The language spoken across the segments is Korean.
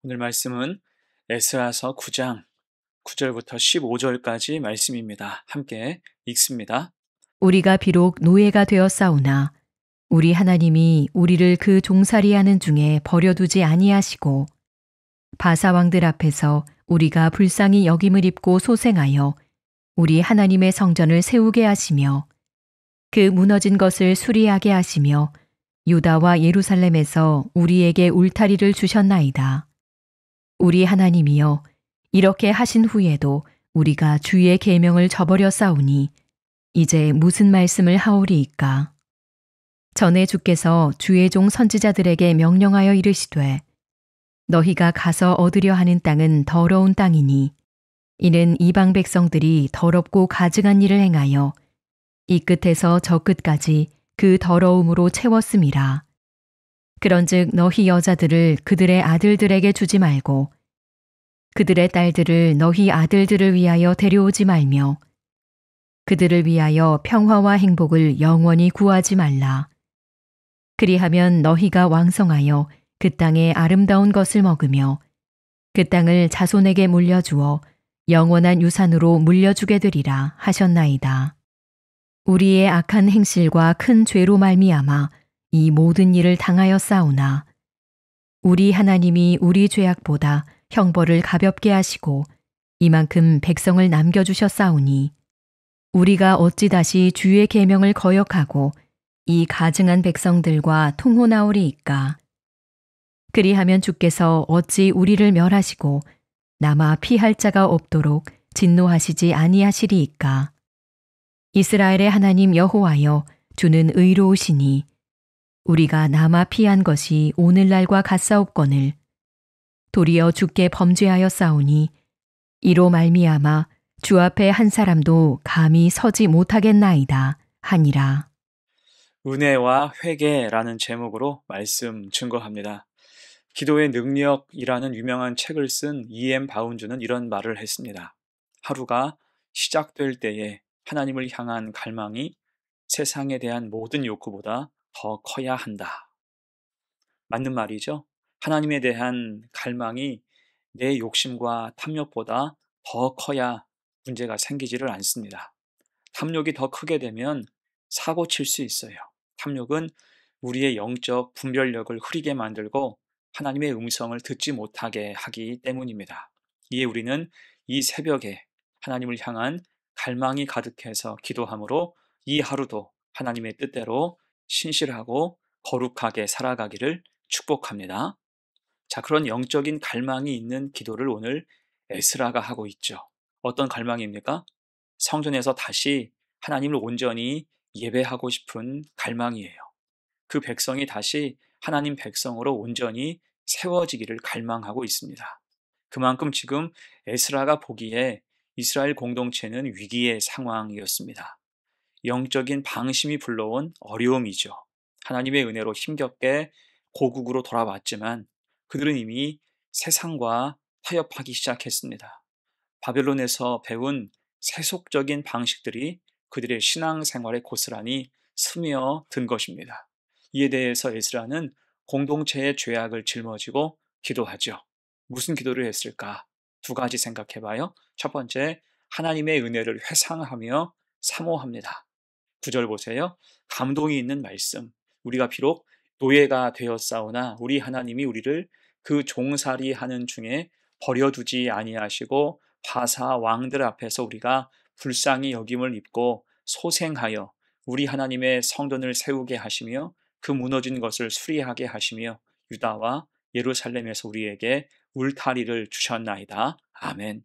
오늘 말씀은 에스라서 9장 9절부터 15절까지 말씀입니다. 함께 읽습니다. 우리가 비록 노예가 되었사오나 우리 하나님이 우리를 그 종살이하는 중에 버려두지 아니하시고 바사 왕들 앞에서 우리가 불쌍히 여김을 입고 소생하여 우리 하나님의 성전을 세우게 하시며 그 무너진 것을 수리하게 하시며 유다와 예루살렘에서 우리에게 울타리를 주셨나이다. 우리 하나님이여, 이렇게 하신 후에도 우리가 주의 계명을 저버렸사오니 이제 무슨 말씀을 하오리이까? 전에 주께서 주의 종 선지자들에게 명령하여 이르시되 너희가 가서 얻으려 하는 땅은 더러운 땅이니 이는 이방 백성들이 더럽고 가증한 일을 행하여 이 끝에서 저 끝까지 그 더러움으로 채웠음이라. 그런즉 너희 여자들을 그들의 아들들에게 주지 말고 그들의 딸들을 너희 아들들을 위하여 데려오지 말며 그들을 위하여 평화와 행복을 영원히 구하지 말라. 그리하면 너희가 왕성하여 그 땅의 아름다운 것을 먹으며 그 땅을 자손에게 물려주어 영원한 유산으로 물려주게 되리라 하셨나이다. 우리의 악한 행실과 큰 죄로 말미암아 이 모든 일을 당하였사오나 우리 하나님이 우리 죄악보다 형벌을 가볍게 하시고 이만큼 백성을 남겨주셨사오니 우리가 어찌 다시 주의 계명을 거역하고 이 가증한 백성들과 통혼하오리이까? 그리하면 주께서 어찌 우리를 멸하시고 남아 피할 자가 없도록 진노하시지 아니하시리이까? 이스라엘의 하나님 여호와여, 주는 의로우시니 우리가 남아 피한 것이 오늘날과 같사옵거늘 도리어 주께 범죄하였사오니 이로 말미암아 주 앞에 한 사람도 감히 서지 못하겠나이다 하니라. 은혜와 회개라는 제목으로 말씀 증거합니다. 기도의 능력이라는 유명한 책을 쓴 E.M. 바운주는 이런 말을 했습니다. 하루가 시작될 때에 하나님을 향한 갈망이 세상에 대한 모든 욕구보다 더 커야 한다. 맞는 말이죠. 하나님에 대한 갈망이 내 욕심과 탐욕보다 더 커야 문제가 생기지를 않습니다. 탐욕이 더 크게 되면 사고 칠 수 있어요. 탐욕은 우리의 영적 분별력을 흐리게 만들고 하나님의 음성을 듣지 못하게 하기 때문입니다. 이에 우리는 이 새벽에 하나님을 향한 갈망이 가득해서 기도함으로 이 하루도 하나님의 뜻대로 신실하고 거룩하게 살아가기를 축복합니다. 자, 그런 영적인 갈망이 있는 기도를 오늘 에스라가 하고 있죠. 어떤 갈망입니까? 성전에서 다시 하나님을 온전히 예배하고 싶은 갈망이에요. 그 백성이 다시 하나님 백성으로 온전히 세워지기를 갈망하고 있습니다. 그만큼 지금 에스라가 보기에 이스라엘 공동체는 위기의 상황이었습니다. 영적인 방심이 불러온 어려움이죠. 하나님의 은혜로 힘겹게 고국으로 돌아왔지만 그들은 이미 세상과 타협하기 시작했습니다. 바벨론에서 배운 세속적인 방식들이 그들의 신앙생활에 고스란히 스며든 것입니다. 이에 대해서 에스라는 공동체의 죄악을 짊어지고 기도하죠. 무슨 기도를 했을까? 두 가지 생각해 봐요. 첫 번째, 하나님의 은혜를 회상하며 사모합니다. 9절 보세요. 감동이 있는 말씀. 우리가 비록 노예가 되었사오나 우리 하나님이 우리를 그 종살이 하는 중에 버려두지 아니하시고 바사 왕들 앞에서 우리가 불쌍히 여김을 입고 소생하여 우리 하나님의 성전을 세우게 하시며 그 무너진 것을 수리하게 하시며 유다와 예루살렘에서 우리에게 울타리를 주셨나이다. 아멘.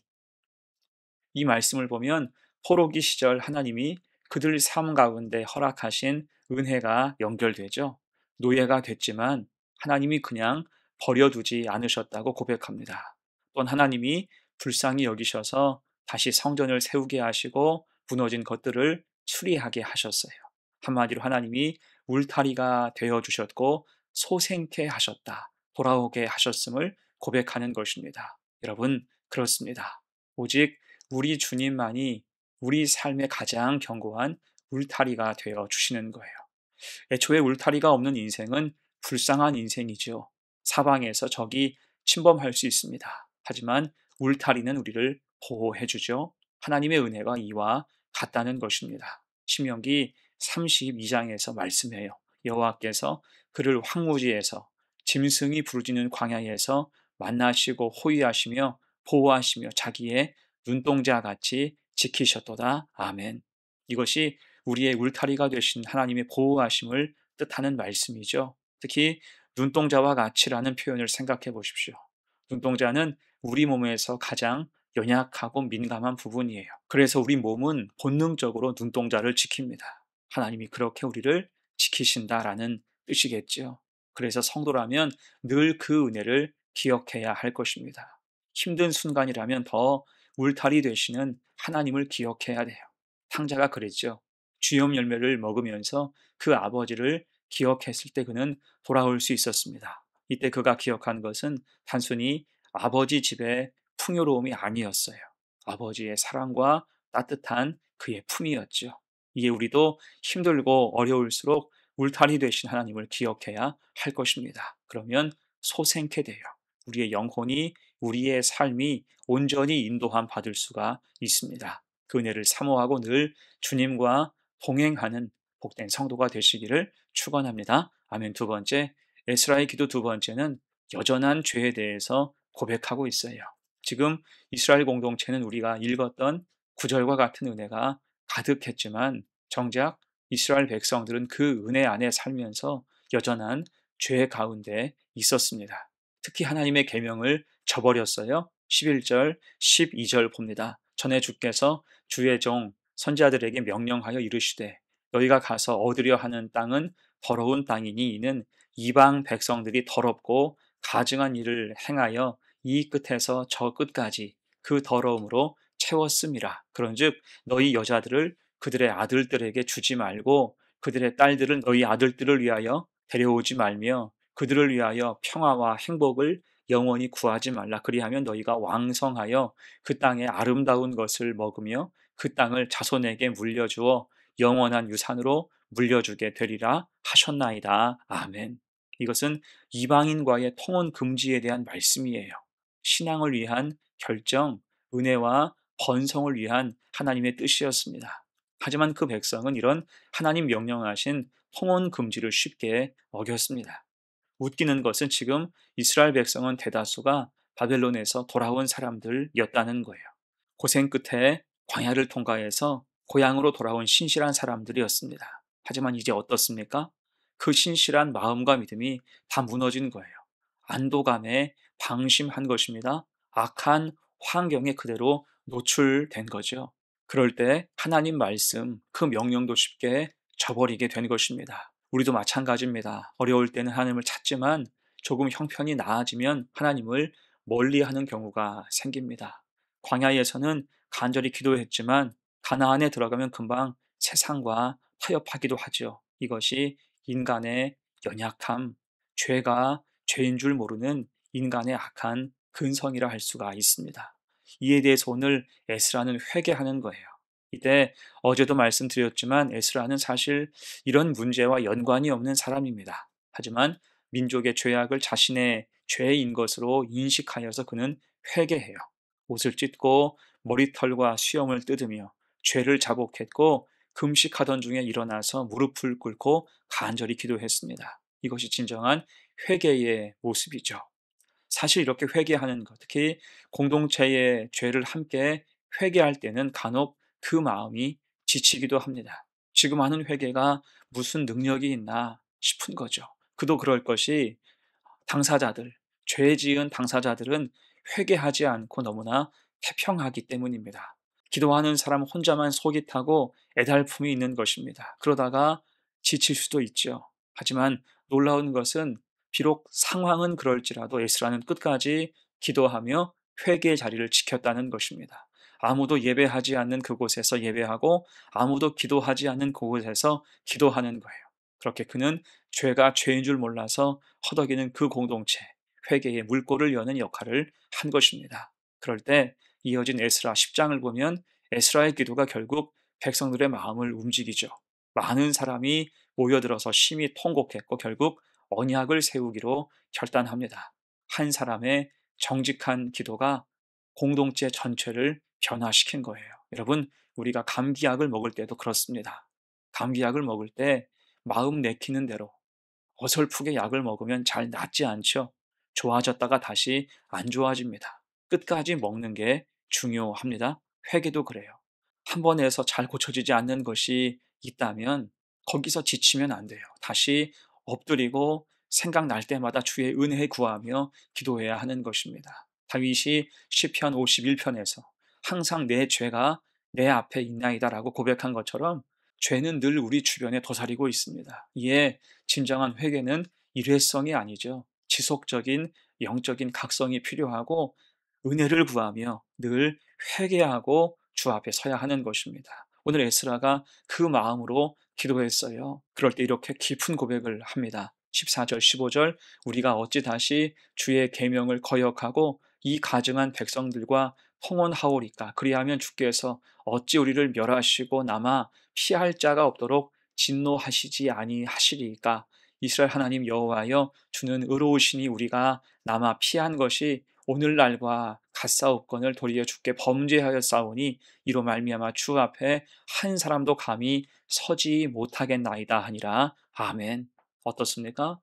이 말씀을 보면 포로기 시절 하나님이 그들 삶 가운데 허락하신 은혜가 연결되죠. 노예가 됐지만 하나님이 그냥 버려두지 않으셨다고 고백합니다. 또한 하나님이 불쌍히 여기셔서 다시 성전을 세우게 하시고 무너진 것들을 수리하게 하셨어요. 한마디로 하나님이 울타리가 되어 주셨고 소생케 하셨다. 돌아오게 하셨음을 고백하는 것입니다. 여러분, 그렇습니다. 오직 우리 주님만이 우리 삶의 가장 견고한 울타리가 되어 주시는 거예요. 애초에 울타리가 없는 인생은 불쌍한 인생이죠. 사방에서 적이 침범할 수 있습니다. 하지만 울타리는 우리를 보호해 주죠. 하나님의 은혜가 이와 같다는 것입니다. 신명기 32장에서 말씀해요. 여호와께서 그를 황무지에서 짐승이 부르짖는 광야에서 만나시고 호위하시며 보호하시며 자기의 눈동자 같이 지키셨도다. 아멘. 이것이 우리의 울타리가 되신 하나님의 보호하심을 뜻하는 말씀이죠. 특히 눈동자와 같이라는 표현을 생각해 보십시오. 눈동자는 우리 몸에서 가장 연약하고 민감한 부분이에요. 그래서 우리 몸은 본능적으로 눈동자를 지킵니다. 하나님이 그렇게 우리를 지키신다라는 뜻이겠죠. 그래서 성도라면 늘 그 은혜를 기억해야 할 것입니다. 힘든 순간이라면 더 울타리 되시는 하나님을 기억해야 돼요. 탕자가 그랬죠. 주염 열매를 먹으면서 그 아버지를 기억했을 때 그는 돌아올 수 있었습니다. 이때 그가 기억한 것은 단순히 아버지 집의 풍요로움이 아니었어요. 아버지의 사랑과 따뜻한 그의 품이었죠. 이에 우리도 힘들고 어려울수록 울타리 되신 하나님을 기억해야 할 것입니다. 그러면 소생케 돼요. 우리의 영혼이, 우리의 삶이 온전히 인도함 받을 수가 있습니다. 그 은혜를 사모하고 늘 주님과 동행하는 복된 성도가 되시기를 축원합니다. 아멘. 두 번째, 에스라의 기도 두 번째는 여전한 죄에 대해서 고백하고 있어요. 지금 이스라엘 공동체는 우리가 읽었던 구절과 같은 은혜가 가득했지만 정작 이스라엘 백성들은 그 은혜 안에 살면서 여전한 죄 가운데 있었습니다. 특히 하나님의 계명을 저버렸어요. 11절, 12절 봅니다. 전에 주께서 주의 종 선지자들에게 명령하여 이르시되 너희가 가서 얻으려 하는 땅은 더러운 땅이니 이는 이방 백성들이 더럽고 가증한 일을 행하여 이 끝에서 저 끝까지 그 더러움으로 채웠음이라. 그런즉 너희 여자들을 그들의 아들들에게 주지 말고 그들의 딸들을 너희 아들들을 위하여 데려오지 말며 그들을 위하여 평화와 행복을 영원히 구하지 말라. 그리하면 너희가 왕성하여 그 땅의 아름다운 것을 먹으며 그 땅을 자손에게 물려주어 영원한 유산으로 물려주게 되리라 하셨나이다. 아멘. 이것은 이방인과의 통혼 금지에 대한 말씀이에요. 신앙을 위한 결정, 은혜와 번성을 위한 하나님의 뜻이었습니다. 하지만 그 백성은 이런 하나님 명령하신 통혼 금지를 쉽게 어겼습니다. 웃기는 것은 지금 이스라엘 백성은 대다수가 바벨론에서 돌아온 사람들이었다는 거예요. 고생 끝에 광야를 통과해서 고향으로 돌아온 신실한 사람들이었습니다. 하지만 이제 어떻습니까? 그 신실한 마음과 믿음이 다 무너진 거예요. 안도감에 방심한 것입니다. 악한 환경에 그대로 노출된 거죠. 그럴 때 하나님 말씀, 그 명령도 쉽게 저버리게 된 것입니다. 우리도 마찬가지입니다. 어려울 때는 하나님을 찾지만 조금 형편이 나아지면 하나님을 멀리하는 경우가 생깁니다. 광야에서는 간절히 기도했지만 가나안에 들어가면 금방 세상과 타협하기도 하죠. 이것이 인간의 연약함, 죄가 죄인 줄 모르는 인간의 악한 근성이라 할 수가 있습니다. 이에 대해서 오늘 에스라는 회개하는 거예요. 이때 어제도 말씀드렸지만 에스라는 사실 이런 문제와 연관이 없는 사람입니다. 하지만 민족의 죄악을 자신의 죄인 것으로 인식하여서 그는 회개해요. 옷을 찢고 머리털과 수염을 뜯으며 죄를 자복했고 금식하던 중에 일어나서 무릎을 꿇고 간절히 기도했습니다. 이것이 진정한 회개의 모습이죠. 사실 이렇게 회개하는 것, 특히 공동체의 죄를 함께 회개할 때는 간혹 그 마음이 지치기도 합니다. 지금 하는 회개가 무슨 능력이 있나 싶은 거죠. 그도 그럴 것이 당사자들, 죄 지은 당사자들은 회개하지 않고 너무나 태평하기 때문입니다. 기도하는 사람 혼자만 속이 타고 애달픔이 있는 것입니다. 그러다가 지칠 수도 있죠. 하지만 놀라운 것은 비록 상황은 그럴지라도 에스라는 끝까지 기도하며 회개의 자리를 지켰다는 것입니다. 아무도 예배하지 않는 그곳에서 예배하고 아무도 기도하지 않는 그곳에서 기도하는 거예요. 그렇게 그는 죄가 죄인 줄 몰라서 허덕이는 그 공동체, 회개의 물꼬를 여는 역할을 한 것입니다. 그럴 때 이어진 에스라 10장을 보면 에스라의 기도가 결국 백성들의 마음을 움직이죠. 많은 사람이 모여들어서 심히 통곡했고 결국 언약을 세우기로 결단합니다. 한 사람의 정직한 기도가 공동체 전체를 변화시킨 거예요. 여러분, 우리가 감기약을 먹을 때도 그렇습니다. 감기약을 먹을 때 마음 내키는 대로 어설프게 약을 먹으면 잘 낫지 않죠. 좋아졌다가 다시 안 좋아집니다. 끝까지 먹는 게 중요합니다. 회개도 그래요. 한 번에서 잘 고쳐지지 않는 것이 있다면 거기서 지치면 안 돼요. 다시 엎드리고 생각날 때마다 주의 은혜 구하며 기도해야 하는 것입니다. 다윗이 시편 51편에서 항상 내 죄가 내 앞에 있나이다라고 고백한 것처럼 죄는 늘 우리 주변에 도사리고 있습니다. 이에 진정한 회개는 일회성이 아니죠. 지속적인 영적인 각성이 필요하고 은혜를 구하며 늘 회개하고 주 앞에 서야 하는 것입니다. 오늘 에스라가 그 마음으로 기도했어요. 그럴 때 이렇게 깊은 고백을 합니다. 14절, 15절 우리가 어찌 다시 주의 계명을 거역하고 이 가증한 백성들과 통혼하오리까? 그리하면 주께서 어찌 우리를 멸하시고 남아 피할 자가 없도록 진노하시지 아니하시리까? 이스라엘 하나님 여호와여, 주는 의로우시니 우리가 남아 피한 것이 오늘날과 같사옵건을 도리어 주께 범죄하여 싸우니 이로 말미암아 주 앞에 한 사람도 감히 서지 못하겠나이다 하니라. 아멘. 어떻습니까?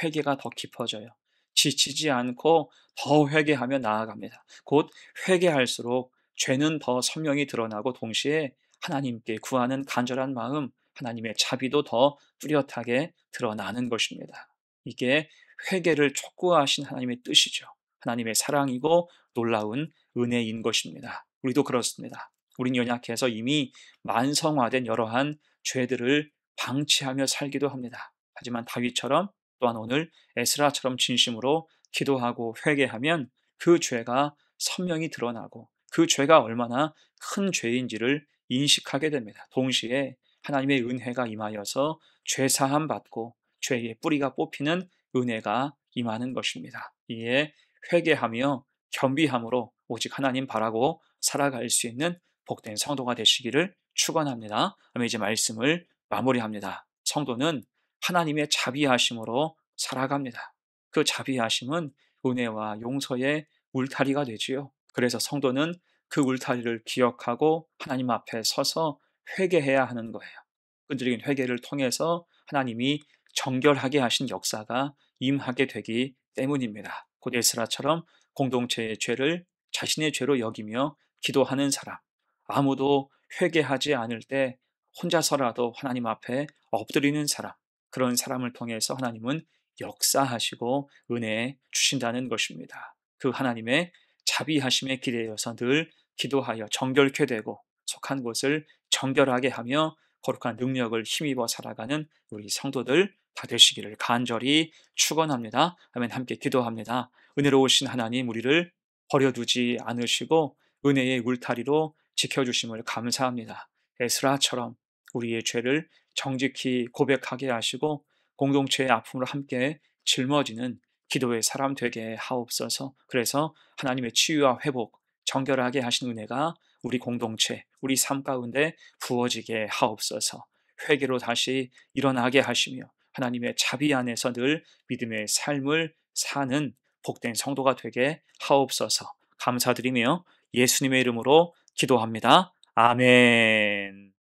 회개가 더 깊어져요. 지치지 않고 더 회개하며 나아갑니다. 곧 회개할수록 죄는 더 선명히 드러나고 동시에 하나님께 구하는 간절한 마음, 하나님의 자비도 더 뚜렷하게 드러나는 것입니다. 이게 회개를 촉구하신 하나님의 뜻이죠. 하나님의 사랑이고 놀라운 은혜인 것입니다. 우리도 그렇습니다. 우린 연약해서 이미 만성화된 여러한 죄들을 방치하며 살기도 합니다. 하지만 다윗처럼 또한 오늘 에스라처럼 진심으로 기도하고 회개하면 그 죄가 선명히 드러나고 그 죄가 얼마나 큰 죄인지를 인식하게 됩니다. 동시에 하나님의 은혜가 임하여서 죄 사함 받고 죄의 뿌리가 뽑히는 은혜가 임하는 것입니다. 이에 회개하며 겸비함으로 오직 하나님 바라고 살아갈 수 있는 복된 성도가 되시기를 축원합니다. 그럼 이제 말씀을 마무리합니다. 성도는 하나님의 자비하심으로 살아갑니다. 그 자비하심은 은혜와 용서의 울타리가 되지요. 그래서 성도는 그 울타리를 기억하고 하나님 앞에 서서 회개해야 하는 거예요. 끈질긴 회개를 통해서 하나님이 정결하게 하신 역사가 임하게 되기 때문입니다. 곧 에스라처럼 공동체의 죄를 자신의 죄로 여기며 기도하는 사람, 아무도 회개하지 않을 때 혼자서라도 하나님 앞에 엎드리는 사람, 그런 사람을 통해서 하나님은 역사하시고 은혜 주신다는 것입니다. 그 하나님의 자비하심에 기대어서 늘 기도하여 정결케 되고 속한 곳을 정결하게 하며 거룩한 능력을 힘입어 살아가는 우리 성도들 다 되시기를 간절히 축원합니다. 아멘. 함께 기도합니다. 은혜로우신 하나님, 우리를 버려두지 않으시고 은혜의 울타리로 지켜주심을 감사합니다. 에스라처럼 우리의 죄를 정직히 고백하게 하시고 공동체의 아픔을 함께 짊어지는 기도의 사람 되게 하옵소서. 그래서 하나님의 치유와 회복, 정결하게 하신 은혜가 우리 공동체, 우리 삶 가운데 부어지게 하옵소서. 회개로 다시 일어나게 하시며 하나님의 자비 안에서 늘 믿음의 삶을 사는 복된 성도가 되게 하옵소서. 감사드리며 예수님의 이름으로 기도합니다. 아멘.